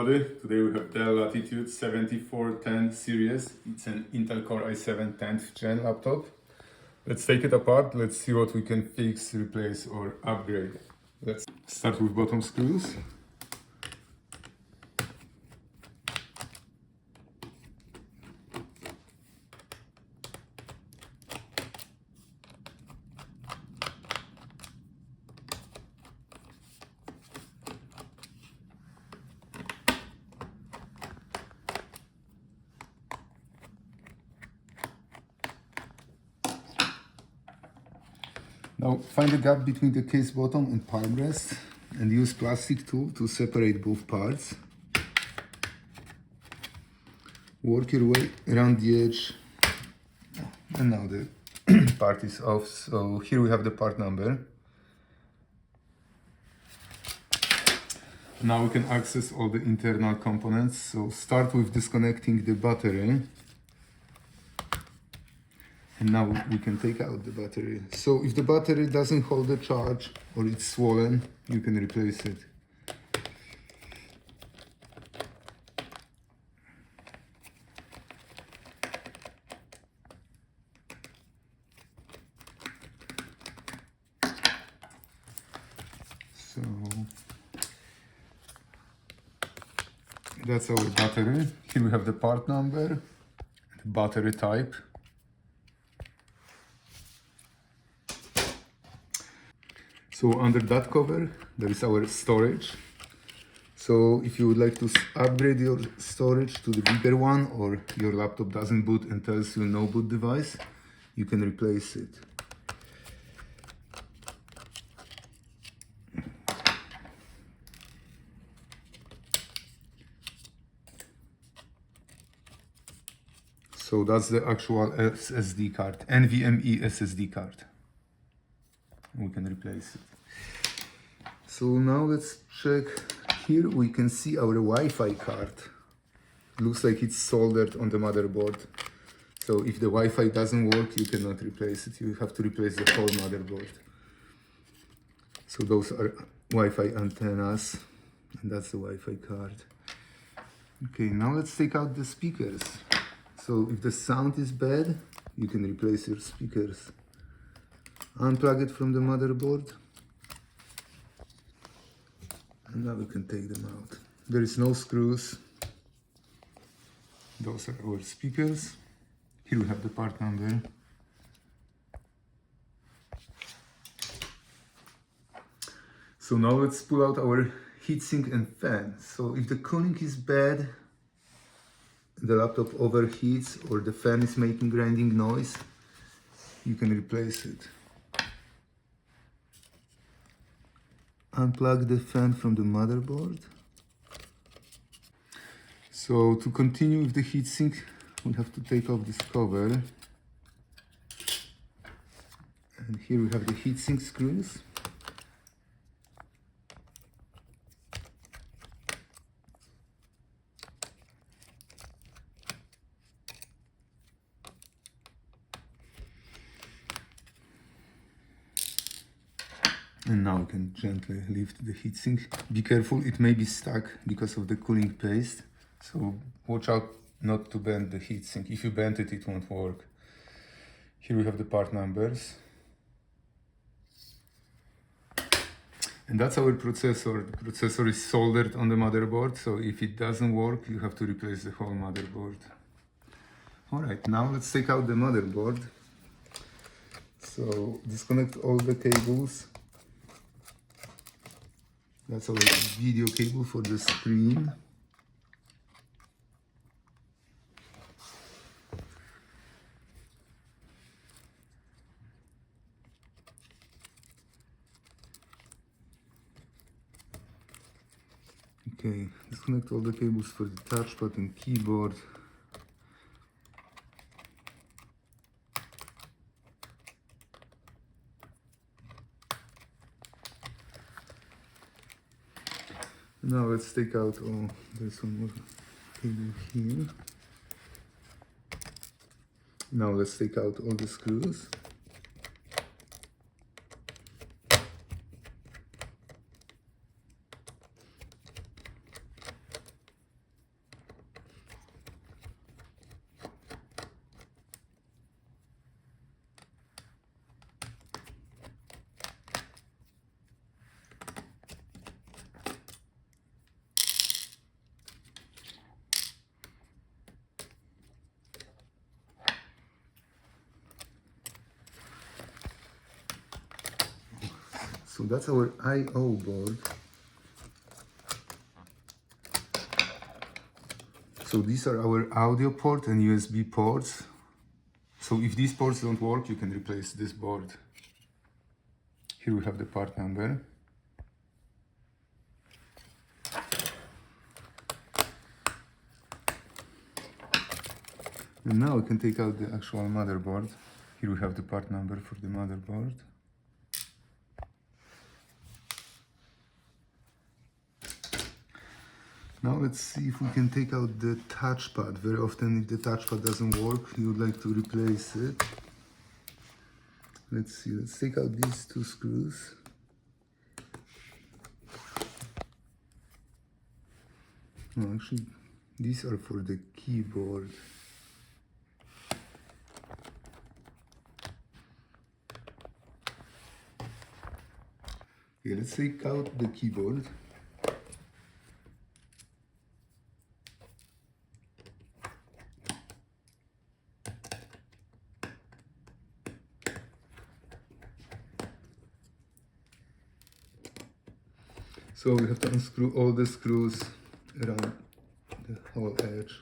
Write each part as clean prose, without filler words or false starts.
everybody. Today we have Dell Latitude 7410 series. It's an Intel Core i7 10th gen laptop. Let's take it apart. Let's see what we can fix, replace or upgrade. Let's start with bottom screws. Now find the gap between the case bottom and palmrest and use plastic tool to separate both parts. Work your way around the edge, and now the part is off. So here we have the part number. Now we can access all the internal components. So start with disconnecting the battery. And now we can take out the battery. So if the battery doesn't hold the charge or it's swollen, you can replace it. So that's our battery. Here we have the part number, the battery type. So under that cover, there is our storage. So if you would like to upgrade your storage to the bigger one, or your laptop doesn't boot and tells you no boot device, you can replace it. So that's the actual SSD card, NVMe SSD card. We can replace it. So now let's check. Here we can see our Wi-Fi card. Looks like it's soldered on the motherboard. So if the Wi-Fi doesn't work, you cannot replace it. You have to replace the whole motherboard. So those are Wi-Fi antennas, and that's the Wi-Fi card. Okay, now let's take out the speakers. So if the sound is bad, you can replace your speakers. Unplug it from the motherboard, and now we can take them out. There is no screws. Those are our speakers. Here we have the part number. So now let's pull out our heatsink and fan. So if the cooling is bad, the laptop overheats, or the fan is making grinding noise, you can replace it. Unplug the fan from the motherboard. So to continue with the heatsink, we have to take off this cover. And here we have the heatsink screws. And now we can gently lift the heatsink. Be careful, it may be stuck because of the cooling paste. So watch out not to bend the heatsink. If you bend it, it won't work. Here we have the part numbers. And that's our processor. The processor is soldered on the motherboard, so if it doesn't work, you have to replace the whole motherboard. Alright, now let's take out the motherboard. So disconnect all the cables. That's our video cable for the screen. Okay, disconnect all the cables for the touchpad and keyboard. Now let's take out, there's one more cable here. Now let's take out all the screws. So that's our I/O board. So these are our audio port and USB ports. So if these ports don't work, you can replace this board. Here we have the part number. And now we can take out the actual motherboard. Here we have the part number for the motherboard. Now let's see if we can take out the touchpad. Very often if the touchpad doesn't work, you would like to replace it. Let's see, let's take out these two screws. No, actually, these are for the keyboard. Okay, let's take out the keyboard. So we have to unscrew all the screws around the whole edge.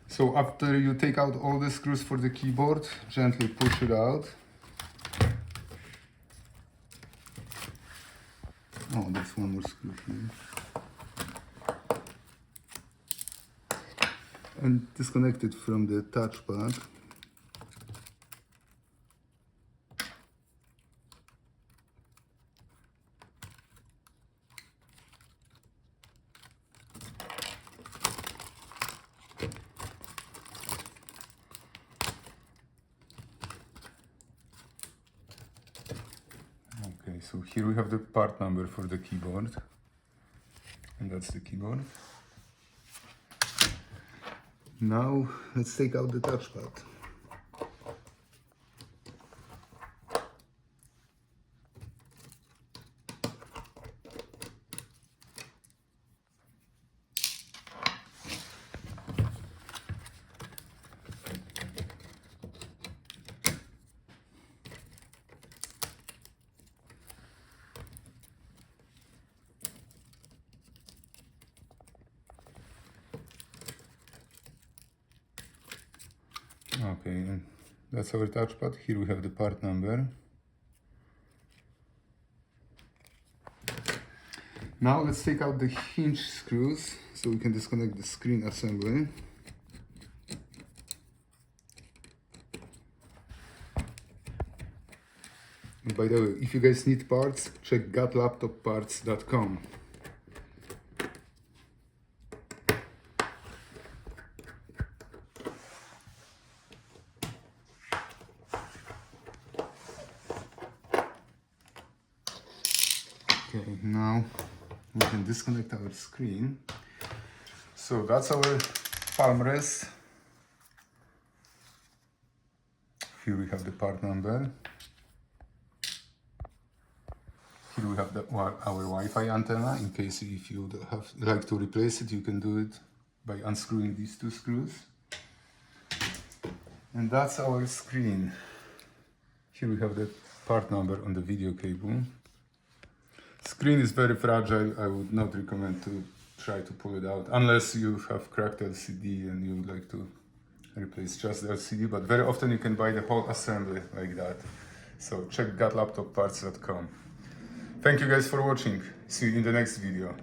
So after you take out all the screws for the keyboard, gently push it out. Oh, there's one more screw here. And disconnect it from the touchpad. Okay, so here we have the part number for the keyboard, and that's the keyboard. Now let's take out the touchpad. Okay, and that's our touchpad. Here we have the part number. Now let's take out the hinge screws so we can disconnect the screen assembly. And by the way, if you guys need parts, check gotlaptopparts.com. Okay, now we can disconnect our screen. So that's our Palmrest. Here we have the part number. Here we have our Wi-Fi antenna. In case if you like to replace it, you can do it by unscrewing these two screws. And that's our screen. Here we have the part number on the video cable. Screen is very fragile. I would not recommend to try to pull it out unless you have cracked LCD and you would like to replace just the LCD, but very often you can buy the whole assembly like that. So check gotlaptopparts.com. Thank you guys for watching. See you in the next video.